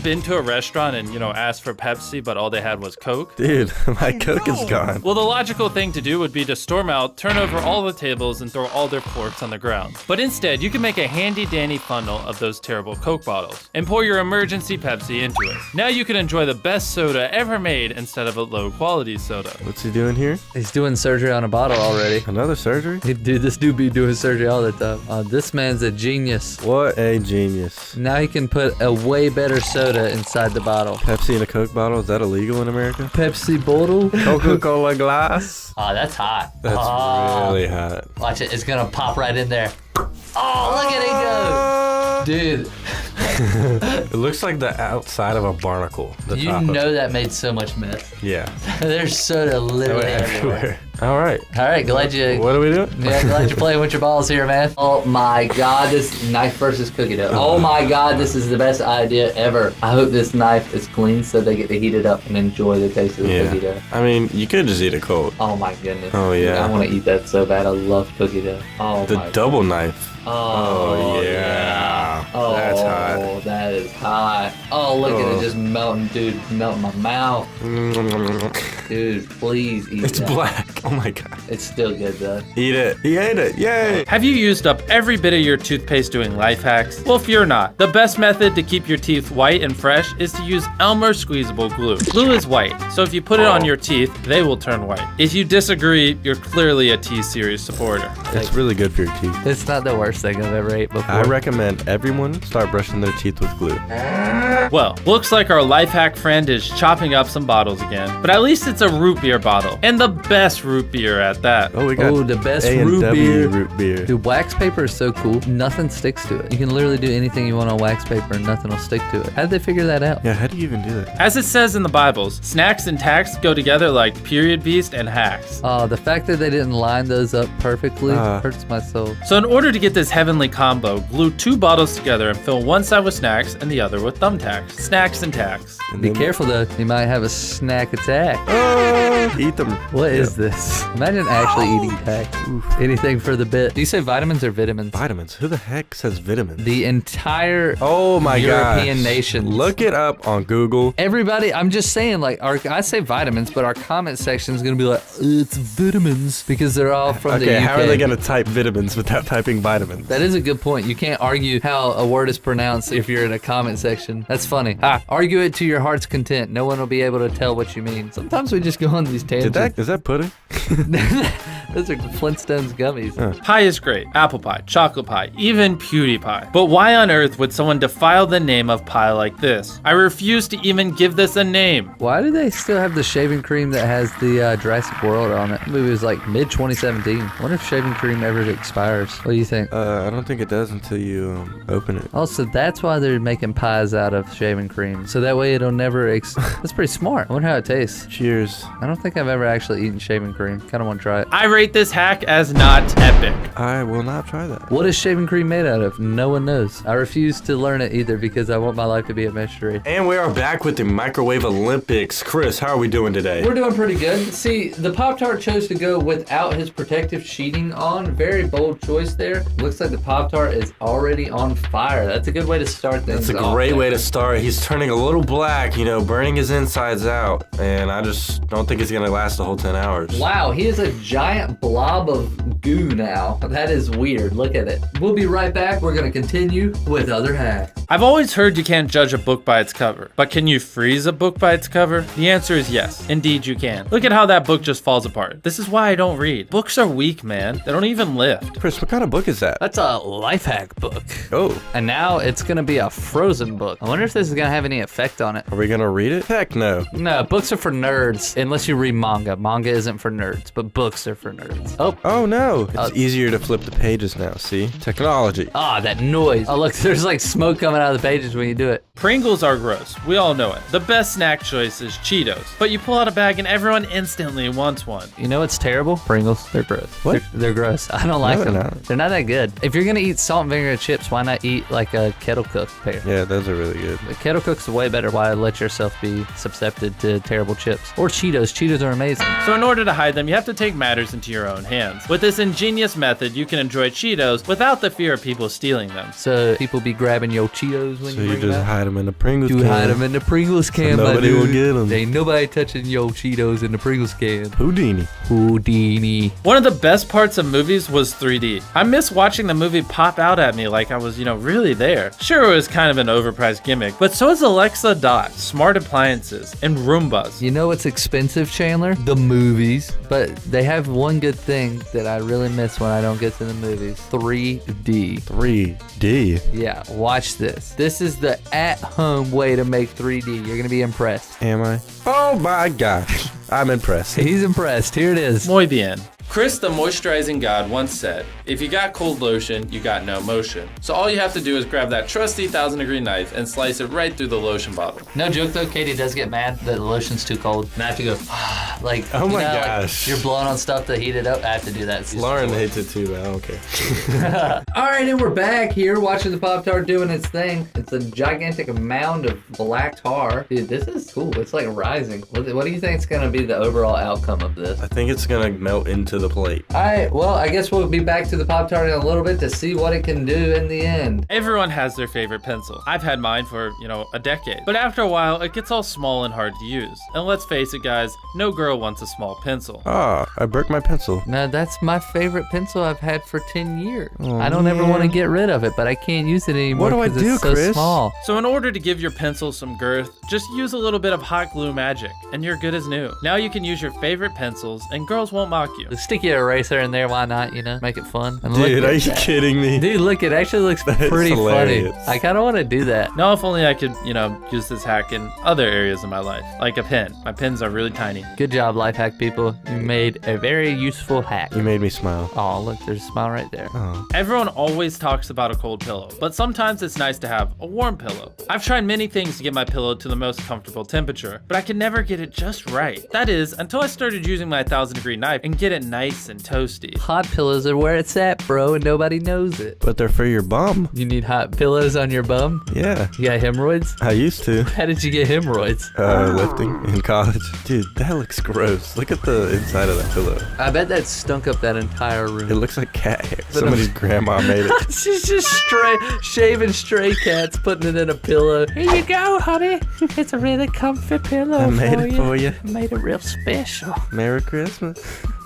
been to a restaurant and, asked for Pepsi, but all they had was Coke? Dude, my Coke is gone. Well, the logical thing to do would be to storm out, turn over all the tables, and throw all their forks on the ground. But instead, you can make a handy-dandy funnel of those terrible Coke bottles and pour your emergency Pepsi into it. Now you can enjoy the best soda ever made instead of a low-quality soda. What's he doing here? He's doing surgery on a bottle already. Another surgery? Dude, this dude be doing surgery all the time. This man's a genius. What a genius. Now he can put a way better soda inside the bottle. Pepsi in a Coke bottle, is that illegal in America? Pepsi bottle? Coca-Cola glass? Oh, that's hot. That's really hot. Watch it. It's going to pop right in there. Oh, look at it go. Dude. It looks like the outside of a barnacle. You know that made so much mess. Yeah. There's soda literally everywhere. All right. Glad you... What are we doing? Yeah, glad you're playing with your balls here, man. Oh my God, this knife versus cookie dough. Oh my God, this is the best idea ever. I hope this knife is clean so they get to heat it up and enjoy the taste of the cookie dough. I mean, you could just eat it cold. Oh my goodness. Oh yeah. I want to eat that so bad. I love cookie dough. Oh the my double knife. Oh yeah. Oh, that's hot. Oh, that is hot. Oh, look at it just melting, dude. Melting my mouth. Dude, please eat It's that. black. Oh my God. It's still good though. Eat it. He ate it. Yay. Have you used up every bit of your toothpaste doing life hacks? Well, fear not. The best method to keep your teeth white and fresh is to use Elmer squeezable glue. Glue is white, so if you put it on your teeth, they will turn white. If you disagree, you're clearly a T-Series supporter. It's really good for your teeth. It's not the worst thing I've ever ate before. I recommend everyone start brushing their teeth with glue. Well, looks like our life hack friend is chopping up some bottles again, but at least it's a root beer bottle, and the best root beer at that. Oh, we got the best A&W root beer. root beer. Dude, wax paper is so cool. Nothing sticks to it. You can literally do anything you want on wax paper and nothing will stick to it. How did they figure that out? Yeah, how do you even do that? As it says in the Bibles, snacks and tacks go together like period beast and hacks. Oh, the fact that they didn't line those up perfectly hurts my soul. So in order to get this heavenly combo, glue 2 bottles together and fill one side with snacks and the other with thumbtacks. Snacks and tacks. Be careful though, you might have a snack attack. Eat them. What is this? Imagine actually eating tack. Anything for the bit. Do you say vitamins or vitamins? Vitamins. Who the heck says vitamins? The entire European nations. Look it up on Google. Everybody, I'm just saying, like, I say vitamins, but our comment section is going to be like, it's vitamins, because they're all from the UK. Okay, how are they going to type vitamins without typing vitamins? That is a good point. You can't argue how a word is pronounced if you're in a comment section. That's funny. Argue it to your heart's content. No one will be able to tell what you mean. Sometimes we just go on these tangents. Is that pudding? Those are Flintstones gummies. Pie is great. Apple pie, chocolate pie, even PewDiePie. But why on earth would someone defile the name of pie like this? I refuse to even give this a name. Why do they still have the shaving cream that has the Jurassic World on it? The movie was like mid-2017. I wonder if shaving cream ever expires. What do you think? I don't think it does until you open it. Oh, so that's why they're making pies out of shaving cream. So that way it'll never... That's pretty smart. I wonder how it tastes. Cheers. I don't think I've ever actually eaten shaving cream. Kind of want to try it. I rate this hack as not epic. I will not try that. What is shaving cream made out of? No one knows. I refuse to learn it either because I want my life to be a mystery. And we are back with the Microwave Olympics. Chris, how are we doing today? We're doing pretty good. See, the Pop-Tart chose to go without his protective sheeting on. Very bold choice there. Looks like the Pop-Tart is already on fire. That's a good way to start things That's a off great there. way to start. He's turning a little black, burning his insides out. And I just don't think it's going to last the whole 10 hours. Wow, he is a giant blob of goo now. That is weird. Look at it. We'll be right back. We're going to continue with other hacks. I've always heard you can't judge a book by its cover, but can you freeze a book by its cover? The answer is yes. Indeed you can. Look at how that book just falls apart. This is why I don't read. Books are weak, man. They don't even lift. Chris, what kind of book is that? That's a life hack book. Oh. And now it's going to be a frozen book. I wonder if this is going to have any effect on it. Are we going to read it? Heck no. No, books are for nerds, unless you read manga. Manga isn't for nerds, but books are for nerds. Oh no. It's easier to flip the pages now, see? Technology. Ah, that noise. Oh, look, there's like smoke coming out of the pages when you do it. Pringles are gross. We all know it. The best snack choice is Cheetos. But you pull out a bag and everyone instantly wants one. You know what's terrible? Pringles. They're gross. What? They're gross. I don't like No, them. they're not. They're not that good. If you're going to eat salt and vinegar chips, why not eat like a kettle cooked pair? Yeah, those are really good. The kettle cook's way better. Why let yourself be susceptible to terrible chips? Or Cheetos. Cheetos are amazing. So in order to hide them, you have to take matters into your own hands. With this ingenious method, you can enjoy Cheetos without the fear of people stealing them. So people be grabbing your Cheetos when So you you bring them just out? hide them in the Pringles You can. hide them in the Pringles can, my nobody will dude. get 'em. Ain't nobody touching your Cheetos in the Pringles can. Houdini. Houdini. One of the best parts of movies was 3D. I miss watching the movie pop out at me like I was, really there. Sure, it was kind of an overpriced gimmick, but so is Alexa Dot, smart appliances, and Roombas. You know what's expensive, Chandler? The movies. But they have one good thing that I really miss when I don't get to the movies. 3D. 3D. Yeah, watch this. This is the at-home way to make 3D. You're going to be impressed. Am I? Oh my gosh. I'm impressed. He's impressed. Here it is. Muy bien. Chris, the moisturizing god, once said, if you got cold lotion, you got no motion. So all you have to do is grab that trusty 1000-degree knife and slice it right through the lotion bottle. No joke though, Katie does get mad that the lotion's too cold. And I have to go, like, Oh my like gosh. you're blowing on stuff to heat it up. I have to do that. Lauren hates it too, but I don't care. All right, and we're back here watching the Pop-Tart doing its thing. It's a gigantic mound of black tar. Dude, this is cool. It's like rising. What do you think is going to be the overall outcome of this? I think it's gonna melt into the plate. All right, well, I guess we'll be back to the Pop-Tart in a little bit to see what it can do in the end. Everyone has their favorite pencil. I've had mine for, a decade. But after a while, it gets all small and hard to use. And let's face it, guys, no girl wants a small pencil. Ah, I broke my pencil. No, that's my favorite pencil I've had for 10 years. Oh, I don't ever want to man. get rid of it, but I can't use it anymore What do I because do, it's so Chris? small. So in order to give your pencil some girth, just use a little bit of hot glue magic, and you're good as new. Now you can use your favorite pencils, and girls won't mock you. Stick your eraser in there, why not, Make it fun. And Dude, look are at you that. kidding me? Dude, look, it actually looks That is pretty funny. hilarious. I kind of want to do that. Now if only I could, use this hack in other areas of my life, like a pen. My pens are really tiny. Good job, life hack people. You made a very useful hack. You made me smile. Oh, look, there's a smile right there. Oh. Everyone always talks about a cold pillow, but sometimes it's nice to have a warm pillow. I've tried many things to get my pillow to the most comfortable temperature, but I can never get it just right. That is, until I started using my 1000-degree knife and get it nice and toasty. Hot pillows are where it's at, bro, and nobody knows it. But they're for your bum. You need hot pillows on your bum? Yeah, You got hemorrhoids? I used to. How did you get hemorrhoids? Lifting in college. Dude, that looks gross. Look at the inside of that pillow. I bet that stunk up that entire It room. looks like cat hair. Somebody's grandma made it. She's just shaving stray cats, putting it in a pillow. Here you go, honey. It's a really comfy pillow I made it for you. Made it real special. Merry Christmas.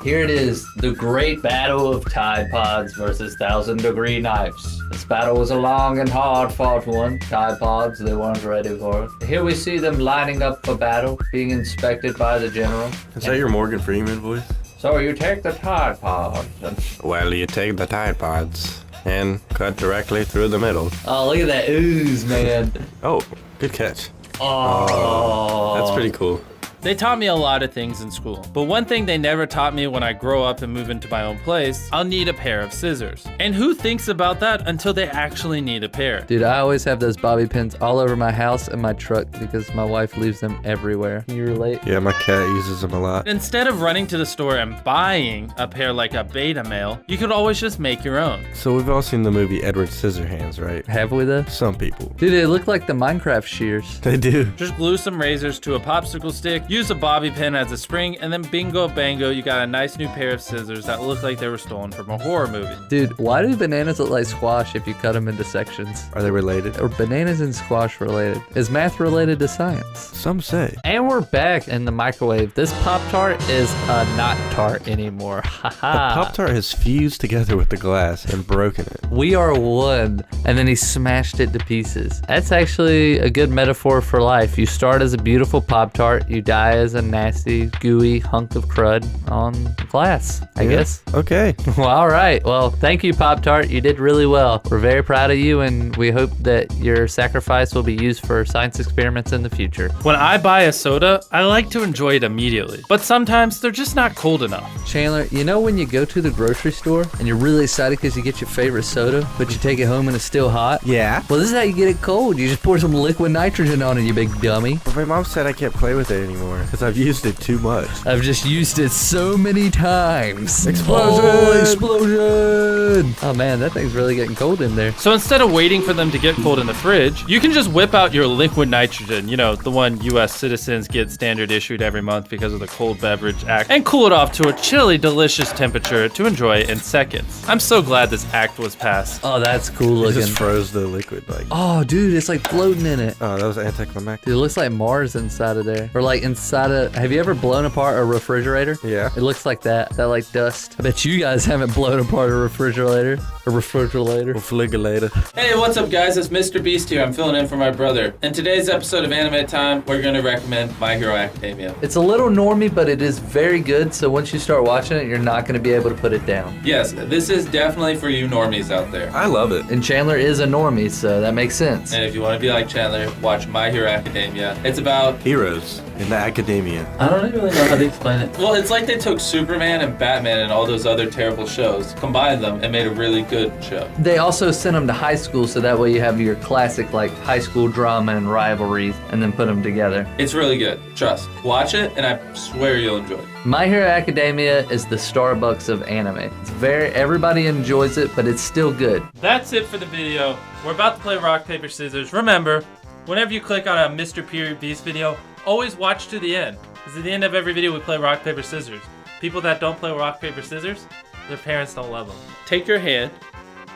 Here it is, the great battle of Tide Pods versus 1000-degree knives. This battle was a long and hard-fought one. Tide Pods, they weren't ready for it. Here we see them lining up for battle, being inspected by the general. Is that your Morgan Freeman voice? So you take the Tide Pods. Well, you take the Tide Pods and cut directly through the middle. Oh, look at that ooze, man. Oh, good catch. Oh. That's pretty cool. They taught me a lot of things in school, but one thing they never taught me when I grow up and move into my own place, I'll need a pair of scissors. And who thinks about that until they actually need a pair? Dude, I always have those bobby pins all over my house and my truck because my wife leaves them everywhere. Can you relate? Yeah, my cat uses them a lot. Instead of running to the store and buying a pair like a beta male, you could always just make your own. So we've all seen the movie Edward Scissorhands, right? Have we though? Some people. Dude, they look like the Minecraft shears. They do. Just glue some razors to a popsicle stick, use a bobby pin as a spring, and then bingo bango, you got a nice new pair of scissors that look like they were stolen from a horror movie. Dude, why do bananas look like squash if you cut them into sections? Are they related? Are bananas and squash related? Is math related to science? Some say. And we're back in the microwave. This Pop-Tart is not tart anymore. The Haha. Pop-Tart has fused together with the glass and broken it. We are one. And then he smashed it to pieces. That's actually a good metaphor for life. You start as a beautiful Pop-Tart. You die as a nasty, gooey hunk of crud on glass, I guess. Okay. Well, all right. Well, thank you, Pop-Tart. You did really well. We're very proud of you, and we hope that your sacrifice will be used for science experiments in the future. When I buy a soda, I like to enjoy it immediately, but sometimes they're just not cold enough. Chandler, you know when you go to the grocery store and you're really excited because you get your favorite soda, but you take it home and it's still hot? Yeah. Well, this is how you get it cold. You just pour some liquid nitrogen on it, you big dummy. But my mom said I can't play with it anymore. anymore because I've used it too much. I've just used it so many times. Explosion! Oh, explosion! Oh man, that thing's really getting cold in there. So instead of waiting for them to get cold in the fridge, you can just whip out your liquid nitrogen, you know, the one US citizens get standard issued every month because of the Cold Beverage Act, and cool it off to a chilly, delicious temperature to enjoy in seconds. I'm so glad this act was passed. Oh, that's cool It looking. just froze the liquid. Like, Oh, dude, it's like floating in it. oh, that was anticlimactic. Dude, it looks like Mars inside of there. Or like inside of, have you ever blown apart a refrigerator? Yeah. It looks like that like dust. I bet you guys haven't blown apart a refrigerator. Fligulator. Hey, what's up guys? It's Mr. Beast here. I'm filling in for my brother. In today's episode of Anime Time, we're going to recommend My Hero Academia. It's a little normie, but it is very good. So once you start watching it, you're not going to be able to put it down. Yes, this is definitely for you normies out there. I love it. And Chandler is a normie, so that makes sense. And if you want to be like Chandler, watch My Hero Academia. It's about... Heroes in the academia. I don't even really know how to explain it. Well, it's like they took Superman and Batman and all those other terrible shows, combined them, and made a really good show. They also sent them to high school, so that way you have your classic like high school drama and rivalries, and then put them together. It's really good. Trust. Watch it, and I swear you'll enjoy it. My Hero Academia is the Starbucks of anime. It's everybody enjoys it, but it's still good. That's it for the video. We're about to play rock, paper, scissors. Remember, whenever you click on a Mr. Beast video, always watch to the end. Because at the end of every video, we play rock, paper, scissors. People that don't play rock, paper, scissors, their parents don't love them. Take your hand,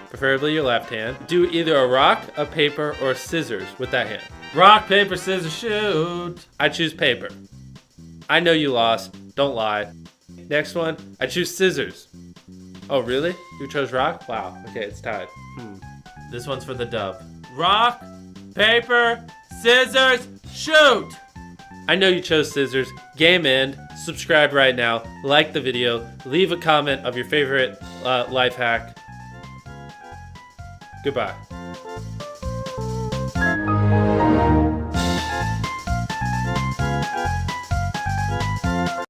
preferably your left hand. Do either a rock, a paper, or scissors with that hand. Rock, paper, scissors, shoot. I choose paper. I know you lost. Don't lie. Next one, I choose scissors. Oh, really? You chose rock? Wow. Okay, it's tied. This one's for the dub. Rock, paper, scissors, shoot! I know you chose scissors. Game end. Subscribe right now. Like the video. Leave a comment of your favorite life hack. Goodbye.